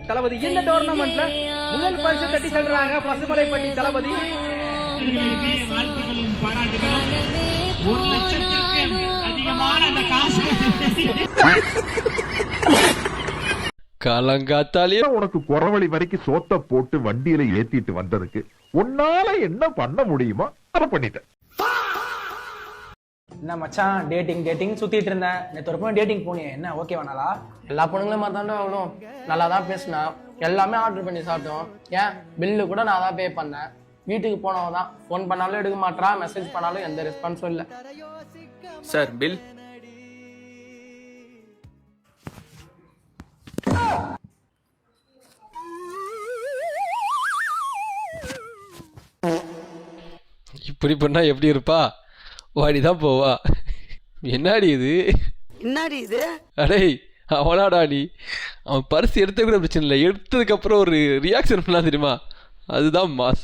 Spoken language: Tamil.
தளபதி இந்த டோர்னமெண்ட்ல முதல் பரிசு தட்டி செல்றாங்க பசுமலைப்பட்டி தளபதி. வாழ்த்துக்களும் பாராட்டுகளும். 1 லட்சத்திற்கு அதிகமான அந்த காசு காலங்காத்தாலே உனக்கு குறவழி வரைக்கும் சோத்த போட்டு வண்டியில ஏத்திட்டு வந்ததுக்கு உன்னால என்ன பண்ண முடியுமோ அதை பண்ணிட்டேன். என்ன மச்சான் டேட்டிங் சுத்திட்டு இருந்தேன். நேற்று ஒரு பொண்ணு டேட்டிங் போனியே, என்ன ஓகே வேணாலா? எல்லா பொண்ணுங்களும் மாதிரி தான் அவ்வளோ நல்லா தான் பேசினா, எல்லாமே ஆர்டர் பண்ணி சாப்பிட்டோம். ஏன் பில்லு கூட நான் தான் பே பண்ணேன். வீட்டுக்கு போனவங்க தான் ஃபோன் பண்ணாலும் எடுக்க மாட்டா, மெசேஜ் பண்ணாலும் எந்த ரெஸ்பான்ஸும் இல்லை. Sir bill. இப்படி பண்ணா எப்படி இருப்பா? வாடிதான் போவா. என்னடி இது? என்னடி இது? அடே அவனாடா நீ. அவன் பரிசு எடுத்த கூட பிரச்சனை இல்லை, எடுத்ததுக்கு அப்புறம் ஒரு ரியாக்ஷன் பண்ணலாம் தெரியுமா? அதுதான் மாஸ்.